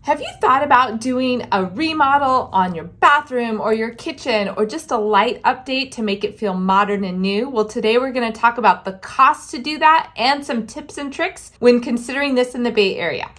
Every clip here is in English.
Have you thought about doing a remodel on your bathroom or your kitchen or just a light update to make it feel modern and new? Well, today we're going to talk about the cost to do that and some tips and tricks when considering this in the Bay Area.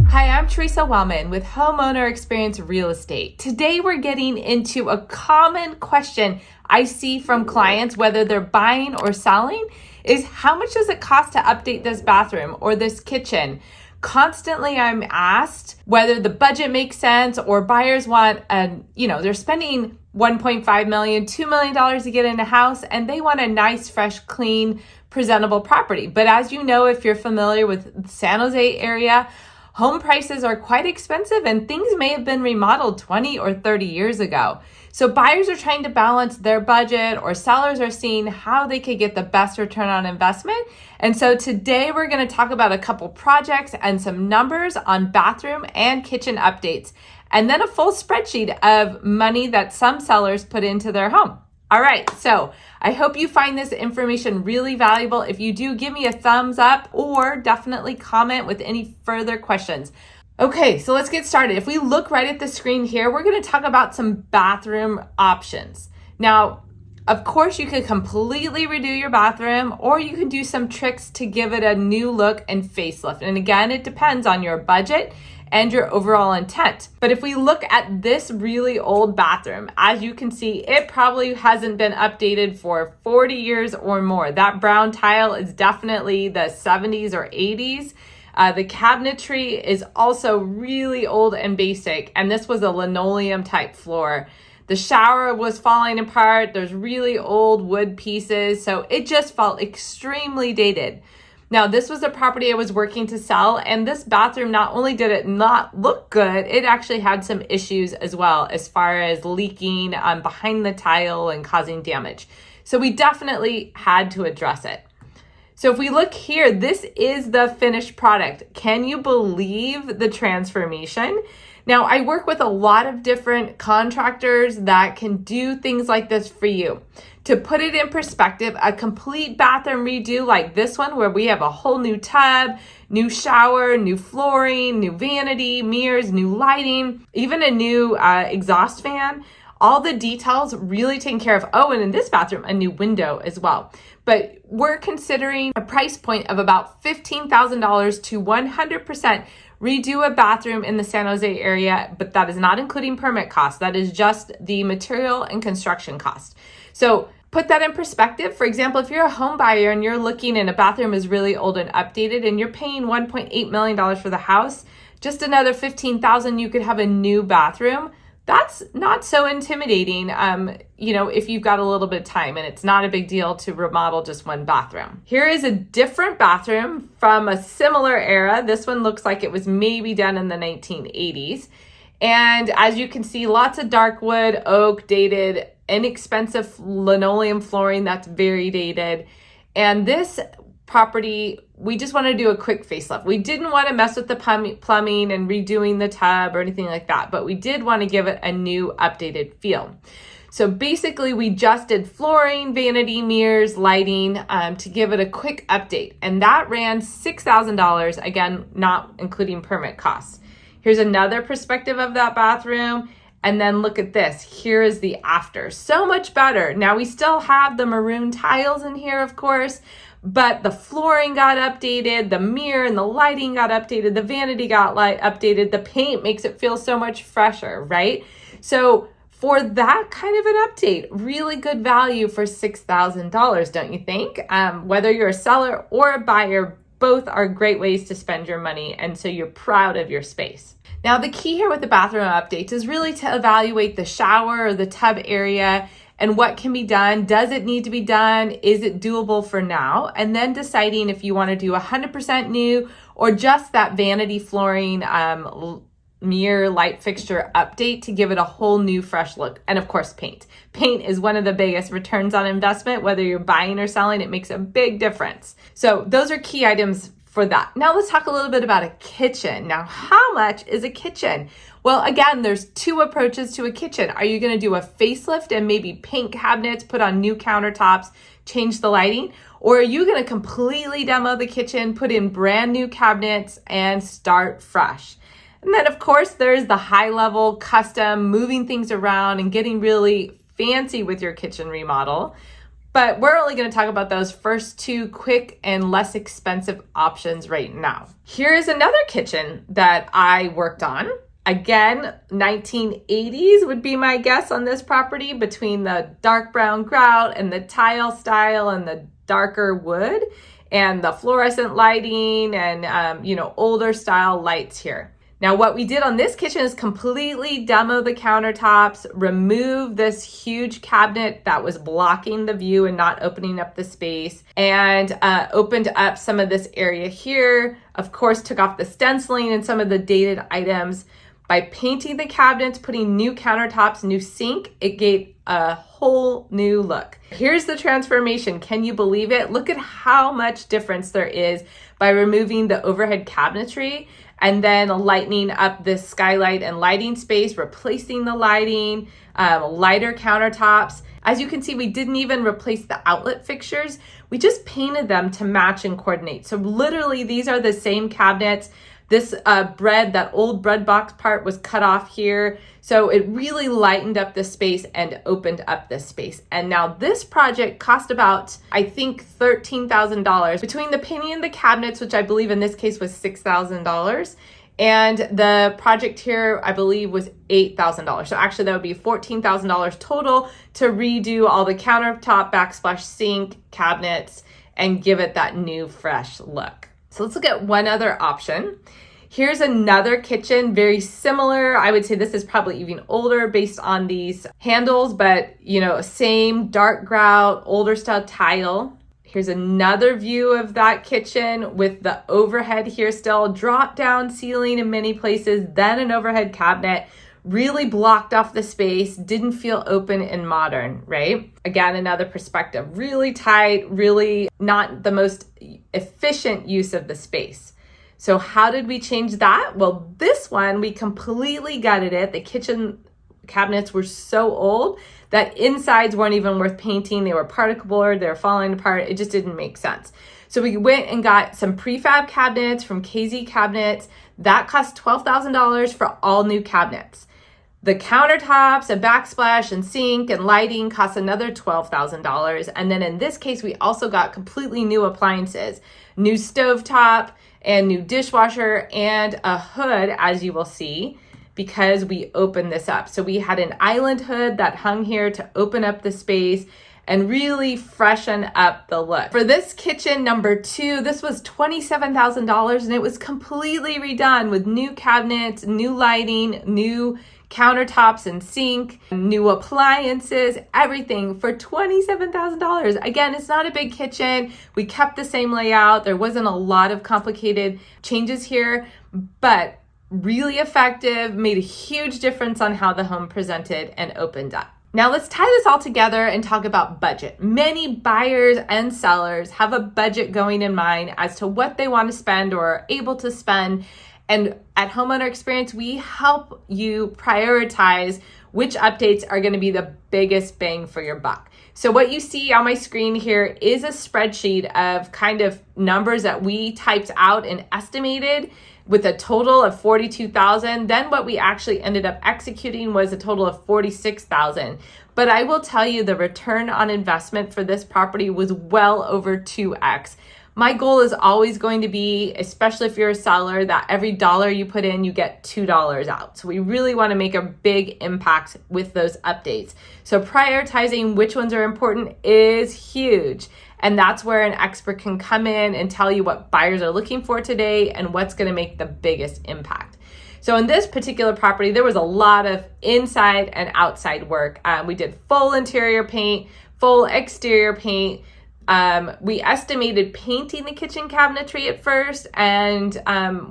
Hi, I'm Theresa Wellman with Homeowner Experience Real Estate. Today we're getting into a common question I see from clients, whether they're buying or selling, is how much does it cost to update this bathroom or this kitchen? Constantly I'm asked whether the budget makes sense or buyers want, they're spending $1.5 million, $2 million to get in a house and they want a nice, fresh, clean, presentable property. But as you know, if you're familiar with the San Jose area, home prices are quite expensive and things may have been remodeled 20 or 30 years ago. So buyers are trying to balance their budget or sellers are seeing how they could get the best return on investment. And so today we're going to talk about a couple projects and some numbers on bathroom and kitchen updates, and then a full spreadsheet of money that some sellers put into their home. All right, so I hope you find this information really valuable. If you do, give me a thumbs up or definitely comment with any further questions. Okay, so let's get started. If we look right at the screen here, we're going to talk about some bathroom options. Now, of course, you could completely redo your bathroom or you can do some tricks to give it a new look and facelift. And again, it depends on your budget and your overall intent. But if we look at this really old bathroom, as you can see, it probably hasn't been updated for 40 years or more. That brown tile is definitely the 70s or 80s. The cabinetry is also really old and basic, and this was a linoleum type floor. The shower was falling apart. There's really old wood pieces, so it just felt extremely dated. Now, this was a property I was working to sell, and this bathroom, not only did it not look good, it actually had some issues as well as far as leaking behind the tile and causing damage. So we definitely had to address it. So if we look here, this is the finished product. Can you believe the transformation? Now, I work with a lot of different contractors that can do things like this for you. To put it in perspective, a complete bathroom redo like this one, where we have a whole new tub, new shower, new flooring, new vanity, mirrors, new lighting, even a new exhaust fan, all the details really taken care of. Oh, and in this bathroom, a new window as well. But we're considering a price point of about $15,000 to 100% redo a bathroom in the San Jose area, but that is not including permit costs. That is just the material and construction cost. So put that in perspective. For example, if you're a home buyer and you're looking and a bathroom is really old and updated and you're paying $1.8 million for the house, just another $15,000, you could have a new bathroom. That's not so intimidating, if you've got a little bit of time, and it's not a big deal to remodel just one bathroom. Here is a different bathroom from a similar era. This one looks like it was maybe done in the 1980s. And as you can see, lots of dark wood, oak, dated, inexpensive linoleum flooring that's very dated. And this property, we just want to do a quick facelift. We didn't want to mess with the plumbing and redoing the tub or anything like that, but we did want to give it a new updated feel. So basically we just did flooring, vanity, mirrors, lighting to give it a quick update. And that ran $6,000, again, not including permit costs. Here's another perspective of that bathroom. And then look at this. Here is the after. So much better. Now we still have the maroon tiles in here, of course, but the flooring got updated, the mirror and the lighting got updated, the vanity got updated, the paint makes it feel so much fresher, right? So for that kind of an update, really good value for $6,000, don't you think? Whether you're a seller or a buyer, both are great ways to spend your money, and so you're proud of your space. Now, the key here with the bathroom updates is really to evaluate the shower or the tub area and what can be done. Does it need to be done? Is it doable for now? And then deciding if you want to do 100% new or just that vanity flooring, mirror, light fixture update to give it a whole new fresh look. And of course, paint. Paint is one of the biggest returns on investment. Whether you're buying or selling, it makes a big difference. So those are key items for that. Now let's talk a little bit about a kitchen. Now, how much is a kitchen? Well, again, there's two approaches to a kitchen. Are you going to do a facelift and maybe paint cabinets, put on new countertops, change the lighting? Or are you going to completely demo the kitchen, put in brand new cabinets, and start fresh? And then, of course, there's the high-level custom, moving things around and getting really fancy with your kitchen remodel. But we're only going to talk about those first two quick and less expensive options right now. Here's another kitchen that I worked on. Again, 1980s would be my guess on this property, between the dark brown grout and the tile style and the darker wood and the fluorescent lighting and, older style lights here. Now, what we did on this kitchen is completely demo the countertops, remove this huge cabinet that was blocking the view and not opening up the space, and opened up some of this area here. Of course, took off the stenciling and some of the dated items. By painting the cabinets, putting new countertops, new sink, it gave a whole new look. Here's the transformation. Can you believe it? Look at how much difference there is by removing the overhead cabinetry and then lightening up this skylight and lighting space, replacing the lighting, lighter countertops. As you can see, we didn't even replace the outlet fixtures. We just painted them to match and coordinate. So literally, these are the same cabinets. This that old bread box part was cut off here. So it really lightened up the space and opened up this space. And now this project cost about, I think, $13,000 between the painting and the cabinets, which I believe in this case was $6,000. And the project here, I believe, was $8,000. So actually that would be $14,000 total to redo all the countertop, backsplash, sink, cabinets, and give it that new, fresh look. So let's look at one other option. Here's another kitchen, very similar. I would say this is probably even older based on these handles, but same dark grout, older style tile. Here's another view of that kitchen with the overhead here still, drop down ceiling in many places, then an overhead cabinet. Really blocked off the space, didn't feel open and modern, right? Again, another perspective, really tight, really not the most efficient use of the space. So how did we change that? Well, this one, we completely gutted it. The kitchen cabinets were so old that insides weren't even worth painting. They were particle board, they were falling apart. It just didn't make sense. So we went and got some prefab cabinets from KZ Cabinets. That cost $12,000 for all new cabinets. The countertops, a backsplash, and sink and lighting cost another $12,000. And then in this case, we also got completely new appliances, new stovetop and new dishwasher and a hood, as you will see, because we opened this up. So we had an island hood that hung here to open up the space and really freshen up the look. For this kitchen number 2, this was $27,000 and it was completely redone with new cabinets, new lighting, new countertops and sink, new appliances, everything for $27,000. Again, it's not a big kitchen. We kept the same layout. There wasn't a lot of complicated changes here, but really effective, made a huge difference on how the home presented and opened up. Now let's tie this all together and talk about budget. Many buyers and sellers have a budget going in mind as to what they want to spend or are able to spend. And at Homeowner Experience, we help you prioritize which updates are going to be the biggest bang for your buck. So what you see on my screen here is a spreadsheet of kind of numbers that we typed out and estimated with a total of $42,000. Then what we actually ended up executing was a total of $46,000. But I will tell you the return on investment for this property was well over 2x. My goal is always going to be, especially if you're a seller, that every dollar you put in, you get $2 out. So we really want to make a big impact with those updates. So prioritizing which ones are important is huge. And that's where an expert can come in and tell you what buyers are looking for today and what's going to make the biggest impact. So in this particular property, there was a lot of inside and outside work. We did full interior paint, full exterior paint. We estimated painting the kitchen cabinetry at first, and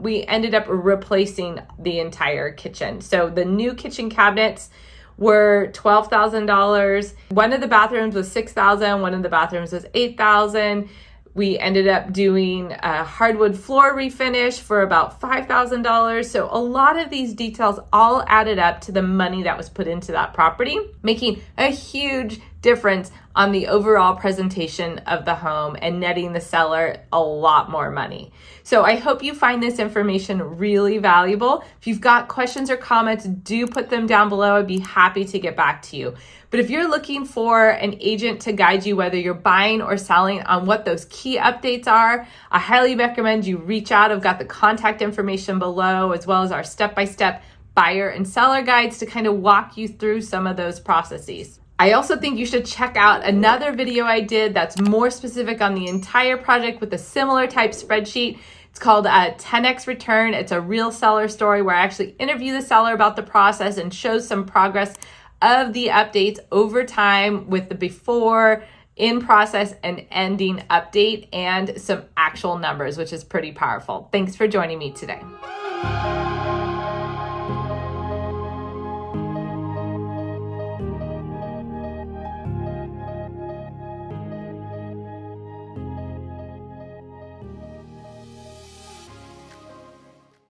we ended up replacing the entire kitchen. So the new kitchen cabinets were $12,000. One of the bathrooms was $6,000. One of the bathrooms was $8,000. We ended up doing a hardwood floor refinish for about $5,000. So a lot of these details all added up to the money that was put into that property, making a huge difference on the overall presentation of the home and netting the seller a lot more money. So I hope you find this information really valuable. If you've got questions or comments, do put them down below. I'd be happy to get back to you. But if you're looking for an agent to guide you, whether you're buying or selling, on what those key updates are, I highly recommend you reach out. I've got the contact information below, as well as our step-by-step buyer and seller guides to kind of walk you through some of those processes. I also think you should check out another video I did that's more specific on the entire project with a similar type spreadsheet. It's called a 10x return. It's a real seller story where I actually interview the seller about the process and show some progress of the updates over time with the before, in process, and ending update and some actual numbers, which is pretty powerful. Thanks for joining me today.